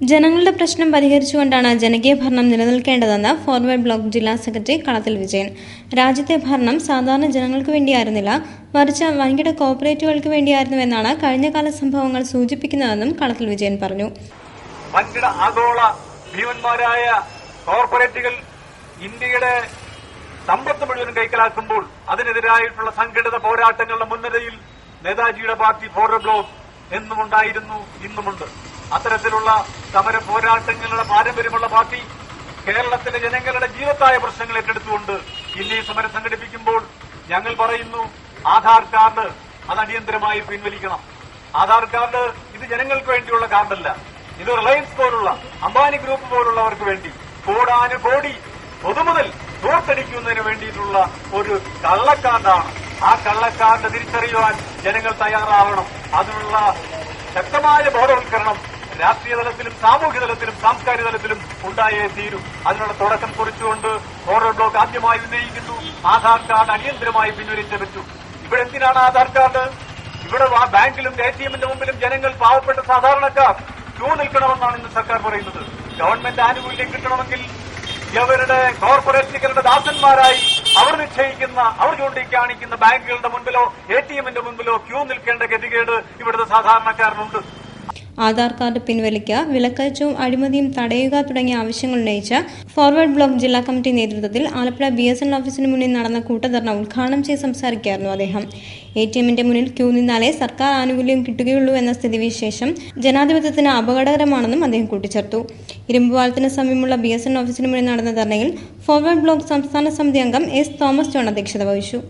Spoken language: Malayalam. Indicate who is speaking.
Speaker 1: ജനങ്ങളുടെ പ്രശ്നം പരിഹരിച്ചുകൊണ്ടാണ് ജനകീയ ഭരണം നിലനിൽക്കേണ്ടതെന്ന് ഫോർവേഡ് ബ്ലോക്ക് ജില്ലാ സെക്രട്ടറി കളത്തിൽ വിജയൻ. രാജ്യത്തെ ഭരണം സാധാരണ ജനങ്ങൾക്ക് വേണ്ടിയായിരുന്നില്ല, മറിച്ച് വൻകിട കോർപ്പറേറ്റുകൾക്ക് വേണ്ടിയായിരുന്നുവെന്നാണ് കഴിഞ്ഞകാല സംഭവങ്ങൾ സൂചിപ്പിക്കുന്നതെന്നും കളത്തിൽ വിജയൻ പറഞ്ഞു.
Speaker 2: വൻകിട ആഗോള ഭീമന്മാരായ കോർപ്പറേറ്റുകൾ ഇന്ത്യയുടെ സമ്പത്ത് മുഴുവൻ കൈക്കലാക്കുമ്പോൾ അതിനെതിരായിട്ടുള്ള സംഘടിത പോരാട്ടങ്ങളുടെ മുൻനിരയിൽ നേതാജിയുടെ പാർട്ടി ഫോർവേഡ് ബ്ലോക്ക് എന്നുമുണ്ടായിരുന്നു, ഇന്നുമുണ്ട്. അത്തരത്തിലുള്ള സമര പോരാട്ടങ്ങളുടെ പാരമ്പര്യമുള്ള പാർട്ടി കേരളത്തിലെ ജനങ്ങളുടെ ജീവത്തായ പ്രശ്നങ്ങൾ ഏറ്റെടുത്തുകൊണ്ട് ഇന്ന് ഈ സമരം സംഘടിപ്പിക്കുമ്പോൾ ഞങ്ങൾ പറയുന്നു, ആധാർ കാർഡ് അത് അടിയന്തരമായി പിൻവലിക്കണം. ആധാർ കാർഡ് ഇത് ജനങ്ങൾക്ക് വേണ്ടിയുള്ള കാർഡല്ല, ഇത് റിലയൻസ് പോലുള്ള അംബാനി ഗ്രൂപ്പ് പോലുള്ളവർക്ക് വേണ്ടി കോടാനുകോടി പൊതുമുതൽ തോർത്തടിക്കുന്നതിന് വേണ്ടിയിട്ടുള്ള ഒരു കള്ളക്കാർഡാണ്. ആ കള്ളക്കാർഡ് തിരിച്ചറിയുവാൻ ജനങ്ങൾ തയ്യാറാവണം. അതിനുള്ള ശക്തമായ ബോധവൽക്കരണം രാഷ്ട്രീയ തലത്തിലും സാമൂഹ്യ തലത്തിലും സാംസ്കാരിക തലത്തിലും ഉണ്ടായേ തീരും. അതിനുള്ള തുടക്കം കുറിച്ചുകൊണ്ട് ഫോർവേഡ് ബ്ലോക്ക് ആദ്യമായി ഉന്നയിക്കുന്നു, ആധാർ കാർഡ് അടിയന്തരമായി പിൻവലിച്ചേ പറ്റൂ. ഇവിടെ എന്തിനാണ് ആധാർ കാർഡ്? ഇവിടെ ബാങ്കിലും ATMന്റെ മുമ്പിലും ജനങ്ങൾ, പാവപ്പെട്ട സാധാരണക്കാർ ക്യൂ നിൽക്കണമെന്നാണ് ഇന്ന് സർക്കാർ പറയുന്നത്. ഗവൺമെന്റ് ആനുകൂല്യം കിട്ടണമെങ്കിൽ ഇവരുടെ കോർപ്പറേറ്റുകളുടെ ദാസന്മാരായി അവർ നിശ്ചയിക്കുന്ന, അവർ ചൂണ്ടിക്കാണിക്കുന്ന ബാങ്കുകളുടെ മുൻപിലോ ATMന്റെ മുൻപിലോ ക്യൂ നിൽക്കേണ്ട ഗതികേട് ഇവിടുത്തെ സാധാരണക്കാരനുണ്ട്.
Speaker 1: ആധാർ കാർഡ് പിൻവലിക്കുക, വിലക്കയറ്റവും അഴിമതിയും തടയുക തുടങ്ങിയ ആവശ്യങ്ങൾ ഉന്നയിച്ച് ഫോർവേഡ് ബ്ലോക്ക് ജില്ലാ കമ്മിറ്റി നേതൃത്വത്തിൽ ആലപ്പുഴ BSN ഓഫീസിന് മുന്നിൽ നടന്ന കൂട്ടധർണ ഉദ്ഘാടനം ചെയ്ത് സംസാരിക്കുകയായിരുന്നു അദ്ദേഹം. ATMന്റെ മുന്നിൽ ക്യൂ നിന്നാലേ സർക്കാർ ആനുകൂല്യം കിട്ടുകയുള്ളൂ എന്ന സ്ഥിതിവിശേഷം ജനാധിപത്യത്തിന് അപകടകരമാണെന്നും അദ്ദേഹം കൂട്ടിച്ചേർത്തു. ഇരുമ്പുപാലത്തിന് സമീപമുള്ള BSN ഓഫീസിന് മുന്നിൽ നടന്ന ധർണയിൽ ഫോർവേഡ് ബ്ലോക്ക് സംസ്ഥാന സമിതി അംഗം S. തോമസ് ജോൺ അധ്യക്ഷത വഹിച്ചു.